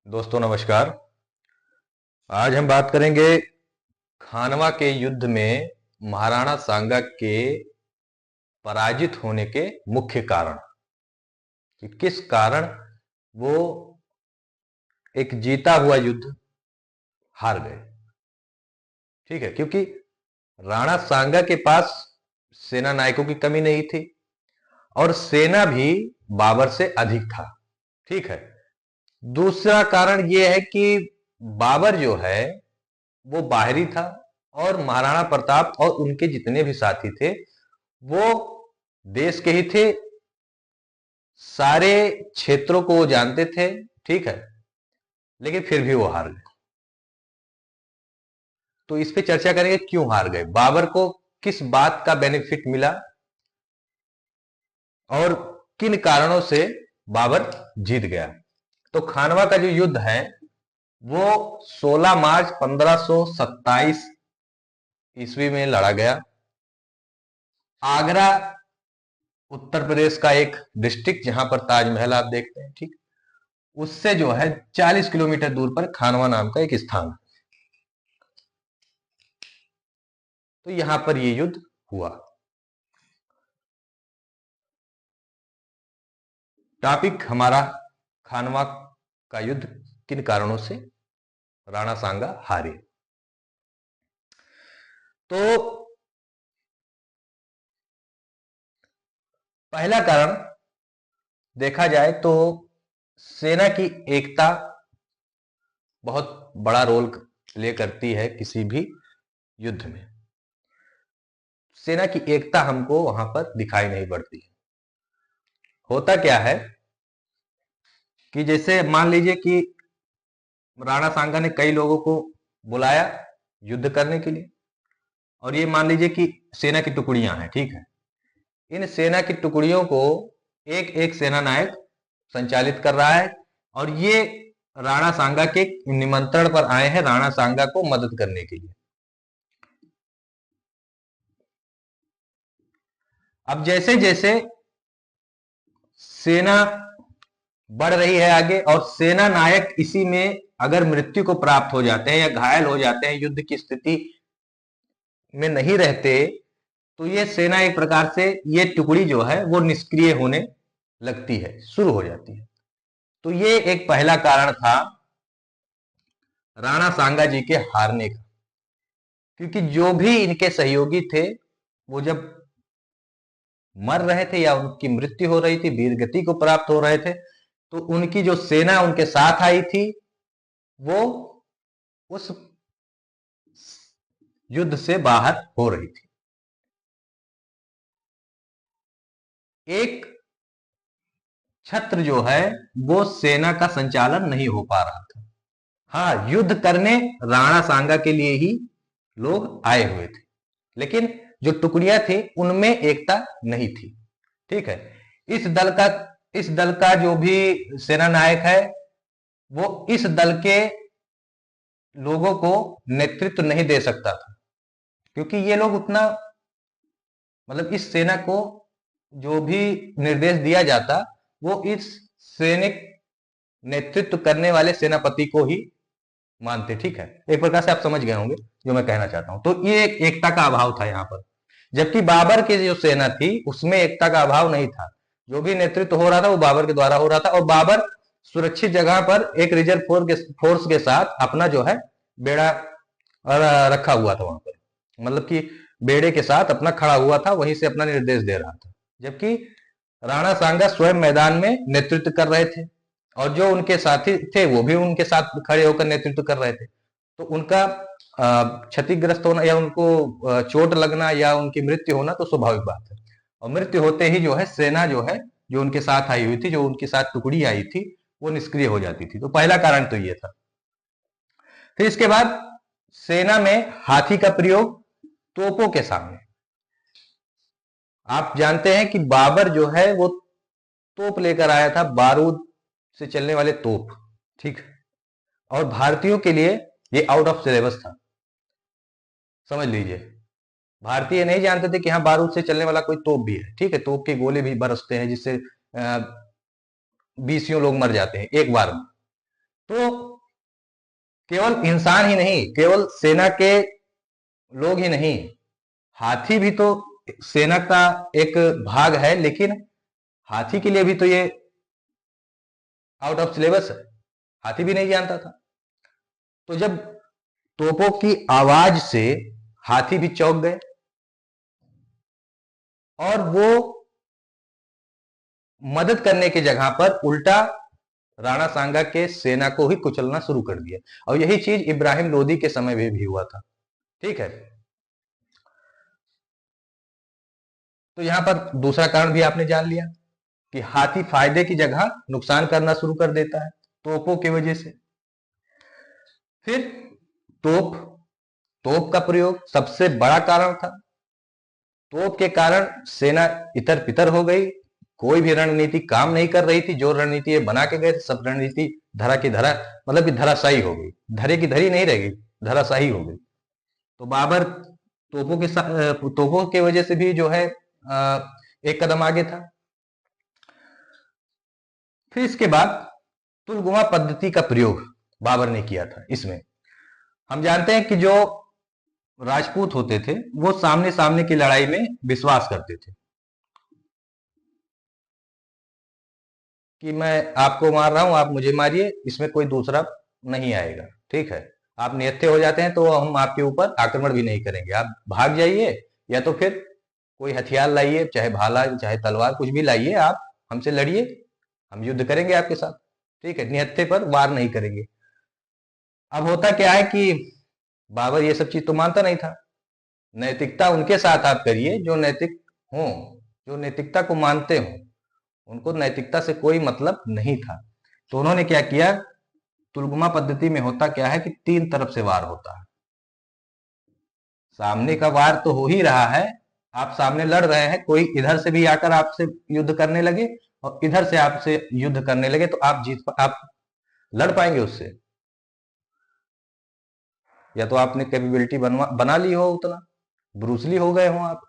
दोस्तों नमस्कार। आज हम बात करेंगे खानवा के युद्ध में महाराणा सांगा के पराजित होने के मुख्य कारण कि किस कारण वो एक जीता हुआ युद्ध हार गए। ठीक है, क्योंकि राणा सांगा के पास सेना नायकों की कमी नहीं थी और सेना भी बाबर से अधिक था। ठीक है। दूसरा कारण यह है कि बाबर जो है वो बाहरी था और महाराणा प्रताप और उनके जितने भी साथी थे वो देश के ही थे, सारे क्षेत्रों को वो जानते थे। ठीक है, लेकिन फिर भी वो हार गए। तो इस पे चर्चा करेंगे क्यों हार गए, बाबर को किस बात का बेनिफिट मिला और किन कारणों से बाबर जीत गया। तो खानवा का जो युद्ध है वो 16 मार्च 1527 ईस्वी में लड़ा गया। आगरा उत्तर प्रदेश का एक डिस्ट्रिक्ट जहां पर ताजमहल आप देखते हैं, ठीक, उससे जो है 40 किलोमीटर दूर पर खानवा नाम का एक स्थान है। तो यहां पर यह युद्ध हुआ। टॉपिक हमारा खानवा का युद्ध किन कारणों से राणा सांगा हारे। तो पहला कारण देखा जाए तो सेना की एकता बहुत बड़ा रोल प्ले करती है किसी भी युद्ध में। सेना की एकता हमको वहां पर दिखाई नहीं पड़ती। होता क्या है कि जैसे मान लीजिए कि राणा सांगा ने कई लोगों को बुलाया युद्ध करने के लिए, और ये मान लीजिए कि सेना की टुकड़ियां हैं। ठीक है, इन सेना की टुकड़ियों को एक एक सेना नायक संचालित कर रहा है और ये राणा सांगा के निमंत्रण पर आए हैं राणा सांगा को मदद करने के लिए। अब जैसे जैसे सेना बढ़ रही है आगे और सेना नायक इसी में अगर मृत्यु को प्राप्त हो जाते हैं या घायल हो जाते हैं, युद्ध की स्थिति में नहीं रहते, तो ये सेना एक प्रकार से ये टुकड़ी जो है वो निष्क्रिय होने लगती है, शुरू हो जाती है। तो ये एक पहला कारण था राणा सांगा जी के हारने का, क्योंकि जो भी इनके सहयोगी थे वो जब मर रहे थे या उनकी मृत्यु हो रही थी, वीरगति को प्राप्त हो रहे थे, तो उनकी जो सेना उनके साथ आई थी वो उस युद्ध से बाहर हो रही थी। एक छत्र जो है वो सेना का संचालन नहीं हो पा रहा था। हाँ, युद्ध करने राणा सांगा के लिए ही लोग आए हुए थे, लेकिन जो टुकड़ियां थी उनमें एकता नहीं थी। ठीक है, इस दल का जो भी सेना नायक है वो इस दल के लोगों को नेतृत्व नहीं दे सकता था, क्योंकि ये लोग उतना मतलब इस सेना को जो भी निर्देश दिया जाता वो इस सैनिक नेतृत्व करने वाले सेनापति को ही मानते। ठीक है, एक प्रकार से आप समझ गए होंगे जो मैं कहना चाहता हूं। तो ये एक एकता का अभाव था यहाँ पर, जबकि बाबर की जो सेना थी उसमें एकता का अभाव नहीं था। जो भी नेतृत्व हो रहा था वो बाबर के द्वारा हो रहा था और बाबर सुरक्षित जगह पर एक रिजर्व फोर्स के साथ अपना जो है बेड़ा रखा हुआ था वहां पर, मतलब कि बेड़े के साथ अपना खड़ा हुआ था, वहीं से अपना निर्देश दे रहा था। जबकि राणा सांगा स्वयं मैदान में नेतृत्व कर रहे थे और जो उनके साथी थे वो भी उनके साथ खड़े होकर नेतृत्व कर रहे थे। तो उनका क्षतिग्रस्त होना या उनको चोट लगना या उनकी मृत्यु होना तो स्वाभाविक बात है, और मृत्यु होते ही जो है सेना जो है जो उनके साथ आई हुई थी, जो उनके साथ टुकड़ी आई थी, वो निष्क्रिय हो जाती थी। तो पहला कारण तो ये था। फिर इसके बाद सेना में हाथी का प्रयोग तोपों के सामने। आप जानते हैं कि बाबर जो है वो तोप लेकर आया था, बारूद से चलने वाले तोप। ठीक, और भारतीयों के लिए ये आउट ऑफ सिलेबस था, समझ लीजिए। भारतीय नहीं जानते थे कि हाँ बारूद से चलने वाला कोई तोप भी है, ठीक है, तोप के गोले भी बरसते हैं जिससे 20 लोग मर जाते हैं एक बार में। तो केवल इंसान ही नहीं, केवल सेना के लोग ही नहीं, हाथी भी तो सेना का एक भाग है, लेकिन हाथी के लिए भी तो ये आउट ऑफ सिलेबस है, हाथी भी नहीं जानता था। तो जब तोपों की आवाज से हाथी भी चौंक गए और वो मदद करने की जगह पर उल्टा राणा सांगा के सेना को ही कुचलना शुरू कर दिया। और यही चीज इब्राहिम लोदी के समय में भी हुआ था, ठीक है। तो यहां पर दूसरा कारण भी आपने जान लिया कि हाथी फायदे की जगह नुकसान करना शुरू कर देता है तोपों की वजह से। फिर तोप तोप का प्रयोग सबसे बड़ा कारण था। तोप के कारण सेना इतर पितर हो गई, कोई भी रणनीति काम नहीं कर रही थी। जो रणनीति ये बना के गए थे सब रणनीति धरा की धरा, मतलब कि धराशायी हो गई, धरे की धरी नहीं रह गई, धराशायी हो गई। तो बाबर तोपों के वजह से भी जो है एक कदम आगे था। फिर इसके बाद तुलगुमा पद्धति का प्रयोग बाबर ने किया था। इसमें हम जानते हैं कि जो राजपूत होते थे वो सामने सामने की लड़ाई में विश्वास करते थे कि मैं आपको मार रहा हूं, आप मुझे मारिए, इसमें कोई दूसरा नहीं आएगा, ठीक है। आप निहत्थे हो जाते हैं तो हम आपके ऊपर आक्रमण भी नहीं करेंगे, आप भाग जाइए या तो फिर कोई हथियार लाइए, चाहे भाला चाहे तलवार कुछ भी लाइए, आप हमसे लड़िए, हम युद्ध करेंगे आपके साथ, ठीक है, निहत्थे पर वार नहीं करेंगे। अब होता क्या है कि बाबर ये सब चीज तो मानता नहीं था। नैतिकता उनके साथ आप करिए जो नैतिक हो, जो नैतिकता को मानते हो, उनको नैतिकता से कोई मतलब नहीं था। तो उन्होंने क्या किया, तुलगुमा पद्धति में होता क्या है कि 3 तरफ से वार होता है। सामने का वार तो हो ही रहा है, आप सामने लड़ रहे हैं, कोई इधर से भी आकर आपसे युद्ध करने लगे और इधर से आपसे युद्ध करने लगे तो आप लड़ पाएंगे उससे? या तो आपने कैपेबिलिटी बना ली हो, उतना ब्रूसली हो गए हो आप,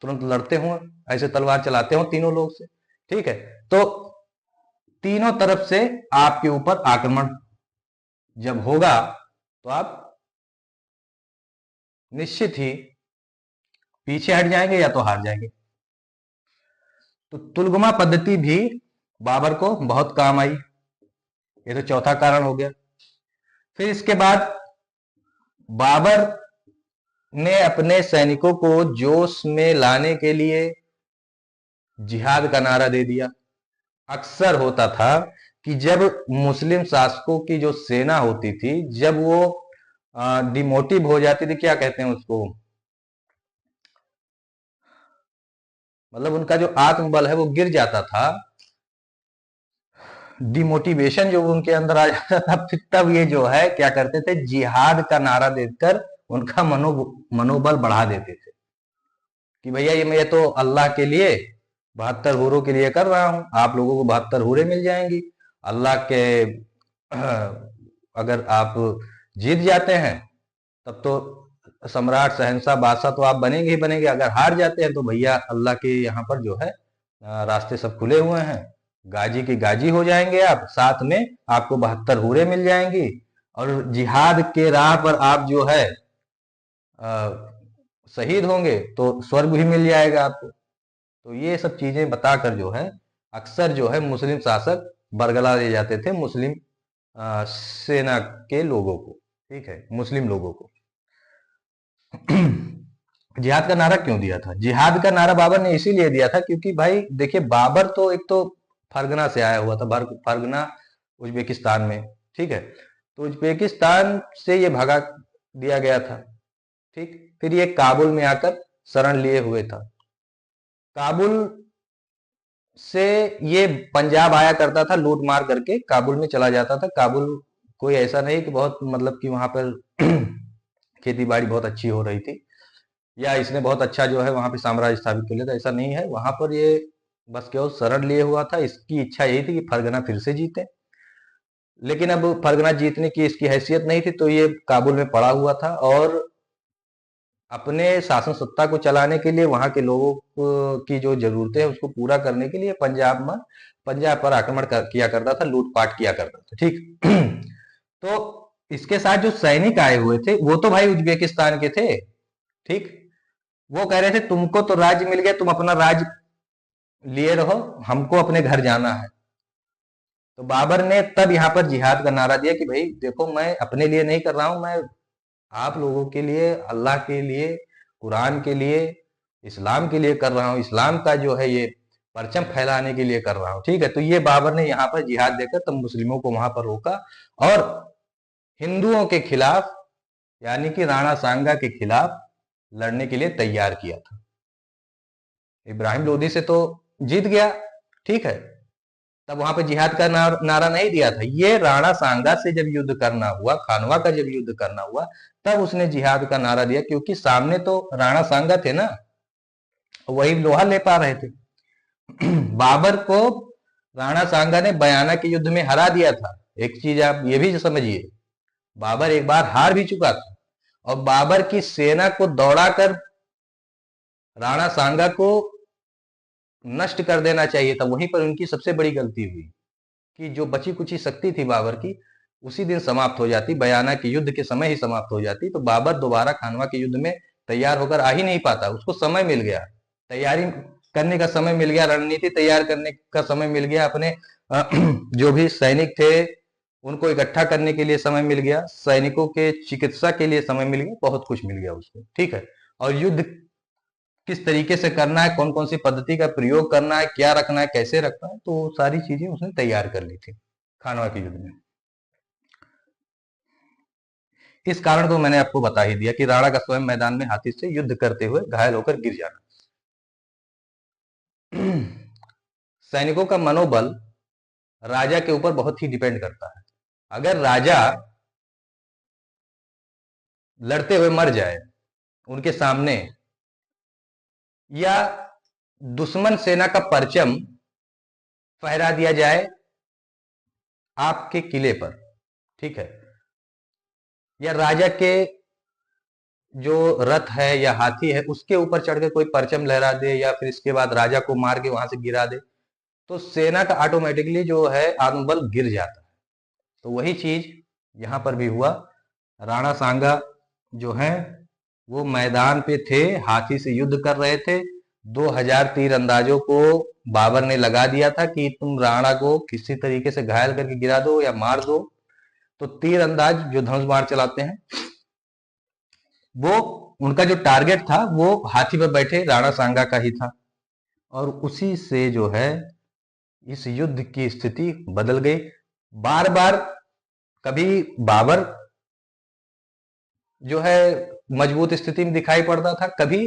तुरंत लड़ते हो, ऐसे तलवार चलाते हो तीनों लोग से, ठीक है। तो तीनों तरफ से आपके ऊपर आक्रमण जब होगा तो आप निश्चित ही पीछे हट जाएंगे या तो हार जाएंगे। तो तुलगुमा पद्धति भी बाबर को बहुत काम आई। ये तो चौथा कारण हो गया। फिर इसके बाद बाबर ने अपने सैनिकों को जोश में लाने के लिए जिहाद का नारा दे दिया। अक्सर होता था कि जब मुस्लिम शासकों की जो सेना होती थी, जब वो डिमोटिव हो जाती थी, क्या कहते हैं उसको, मतलब उनका जो आत्मबल है वो गिर जाता था, डिमोटिवेशन जो उनके अंदर आ जाता था, फिर तब ये जो है क्या करते थे, जिहाद का नारा देकर उनका मनोबल बढ़ा देते थे कि भैया ये मैं तो अल्लाह के लिए 72 हूरों के लिए कर रहा हूं, आप लोगों को 72 हूरें मिल जाएंगी। अल्लाह के अगर आप जीत जाते हैं तब तो सम्राट शहंशाह बादशाह तो आप बनेंगे ही बनेंगे, अगर हार जाते हैं तो भैया अल्लाह के यहाँ पर जो है रास्ते सब खुले हुए हैं, गाजी की गाजी हो जाएंगे आप, साथ में आपको 72 हूरें मिल जाएंगी और जिहाद के राह पर आप जो है शहीद होंगे तो स्वर्ग भी मिल जाएगा आपको। तो ये सब चीजें बताकर जो है अक्सर जो है मुस्लिम शासक बरगला ले जाते थे मुस्लिम सेना के लोगों को, ठीक है, मुस्लिम लोगों को। जिहाद का नारा क्यों दिया था? जिहाद का नारा बाबर ने इसीलिए दिया था क्योंकि भाई देखिए बाबर तो एक तो फरगना से आया हुआ था, फरगना उज्बेकिस्तान में, ठीक है, तो उज्बेकिस्तान से ये भगा दिया गया था, ठीक। फिर ये काबुल में आकर शरण लिए हुए था। काबुल से ये पंजाब आया करता था, लूट मार करके काबुल में चला जाता था। काबुल कोई ऐसा नहीं कि बहुत मतलब कि वहां पर खेती बाड़ी बहुत अच्छी हो रही थी या इसने बहुत अच्छा जो है वहां पे साम्राज्य स्थापित कर लिया था, ऐसा नहीं है। वहां पर ये बस केवल शरण लिए हुआ था। इसकी इच्छा यही थी कि फरगना फिर से जीते, लेकिन अब फरगना जीतने की इसकी हैसियत नहीं थी, तो ये काबुल में पड़ा हुआ था और अपने शासन सत्ता को चलाने के लिए, वहां के लोगों की जो जरूरतें हैं उसको पूरा करने के लिए पंजाब पर आक्रमण किया करता था, लूटपाट किया करता था, ठीक। तो इसके साथ जो सैनिक आए हुए थे वो तो भाई उज्बेकिस्तान के थे, ठीक। वो कह रहे थे तुमको तो राज्य मिल गया, तुम अपना राज्य लिए रहो, हमको अपने घर जाना है। तो बाबर ने तब यहाँ पर जिहाद का नारा दिया कि भाई देखो, मैं अपने लिए नहीं कर रहा हूं, मैं आप लोगों के लिए, अल्लाह के लिए, कुरान के लिए, इस्लाम के लिए कर रहा हूँ, इस्लाम का जो है ये परचम फैलाने के लिए कर रहा हूँ, ठीक है। तो ये बाबर ने यहाँ पर जिहाद देकर तब मुस्लिमों को वहां पर रोका और हिंदुओं के खिलाफ, यानी कि राणा सांगा के खिलाफ लड़ने के लिए तैयार किया था। इब्राहिम लोधी से तो जीत गया, ठीक है, तब वहां पे जिहाद का नारा नहीं दिया था। ये राणा सांगा से जब युद्ध करना हुआ, खानवा का जब युद्ध करना हुआ, तब उसने जिहाद का नारा दिया, क्योंकि सामने तो राणा सांगा थे ना, वही लोहा ले पा रहे थे। बाबर को राणा सांगा ने बयाना के युद्ध में हरा दिया था। एक चीज आप ये भी समझिए, बाबर एक बार हार भी चुका था और बाबर की सेना को दौड़ाकर राणा सांगा को नष्ट कर देना चाहिए था। वहीं पर उनकी सबसे बड़ी गलती हुई कि जो बची कुची शक्ति थी बाबर की, उसी दिन समाप्त हो जाती, बयाना के युद्ध के समय ही समाप्त हो जाती। तो बाबर दोबारा खानवा के युद्ध में तैयार होकर आ ही नहीं पाता, उसको समय मिल गया, तैयारी करने का समय मिल गया, रणनीति तैयार करने का समय मिल गया, अपने जो भी सैनिक थे उनको इकट्ठा करने के लिए समय मिल गया, सैनिकों के चिकित्सा के लिए समय मिल गया, बहुत कुछ मिल गया उसको, ठीक है। और युद्ध किस तरीके से करना है, कौन कौन सी पद्धति का प्रयोग करना है, क्या रखना है, कैसे रखना है, तो सारी चीजें उसने तैयार कर ली थी खानवा के युद्ध में। इस कारण को मैंने आपको बता ही दिया कि राणा का स्वयं मैदान में हाथी से युद्ध करते हुए घायल होकर गिर जाना। सैनिकों का मनोबल राजा के ऊपर बहुत ही डिपेंड करता है। अगर राजा लड़ते हुए मर जाए उनके सामने, या दुश्मन सेना का परचम फहरा दिया जाए आपके किले पर, ठीक है, या राजा के जो रथ है या हाथी है उसके ऊपर चढ़ के कोई परचम लहरा दे, या फिर इसके बाद राजा को मार के वहां से गिरा दे, तो सेना का ऑटोमेटिकली जो है आत्मबल गिर जाता है। तो वही चीज यहां पर भी हुआ। राणा सांगा जो है वो मैदान पे थे, हाथी से युद्ध कर रहे थे। 2000 तीर अंदाजों को बाबर ने लगा दिया था कि तुम राणा को किसी तरीके से घायल करके गिरा दो या मार दो। तो तीर अंदाज जो धनुष बाण चलाते हैं, वो उनका जो टारगेट था वो हाथी पर बैठे राणा सांगा का ही था। और उसी से जो है इस युद्ध की स्थिति बदल गई। बार बार कभी बाबर जो है मजबूत स्थिति में दिखाई पड़ता था, कभी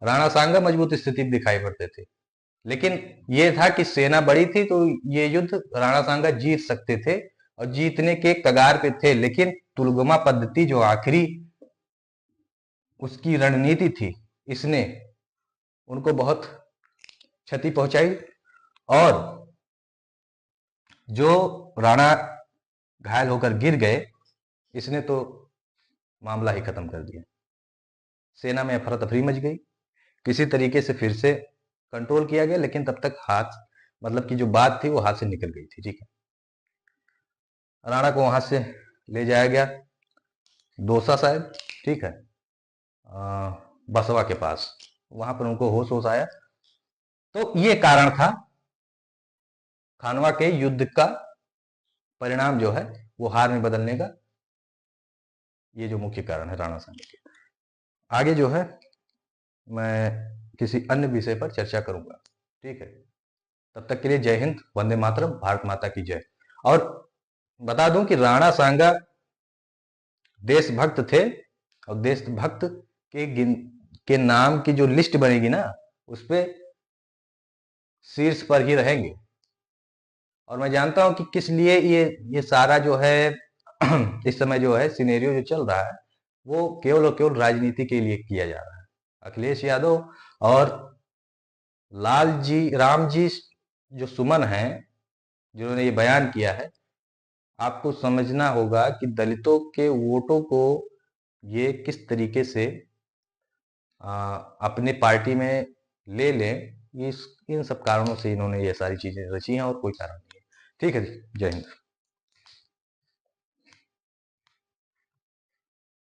राणा सांगा मजबूत स्थिति में दिखाई पड़ते थे। लेकिन ये था कि सेना बड़ी थी तो ये युद्ध राणा सांगा जीत सकते थे और जीतने के कगार पे थे। लेकिन तुलगमा पद्धति जो आखिरी उसकी रणनीति थी, इसने उनको बहुत क्षति पहुंचाई और जो राणा घायल होकर गिर गए, इसने तो मामला ही खत्म कर दिया। सेना में अफरा तफरी मच गई, किसी तरीके से फिर से कंट्रोल किया गया, लेकिन तब तक हाथ, मतलब कि जो बात थी वो हाथ से निकल गई थी, ठीक है। राणा को वहां से ले जाया गया दौसा शायद, ठीक है, बसवा के पास, वहां पर उनको होश होश आया। तो ये कारण था खानवा के युद्ध का परिणाम जो है वो हार में बदलने का, ये जो मुख्य कारण है राणा सांगा के। आगे जो है मैं किसी अन्य विषय पर चर्चा करूंगा, ठीक है। तब तक के लिए जय हिंद, वंदे मातरम, भारत माता की जय। और बता दूं कि राणा सांगा देशभक्त थे और देशभक्त के नाम की जो लिस्ट बनेगी ना, उस पे शीर्ष पर ही रहेंगे। और मैं जानता हूं कि किस लिए ये सारा जो है इस समय जो है सिनेरियो जो चल रहा है वो केवल और केवल राजनीति के लिए किया जा रहा है। अखिलेश यादव और राम जी जो सुमन हैं, जिन्होंने ये बयान किया है, आपको समझना होगा कि दलितों के वोटों को ये किस तरीके से अपने पार्टी में ले लें, इस इन सब कारणों से इन्होंने ये सारी चीजें रची हैं और कोई कारण नहीं है। ठीक है जी, जय हिंद।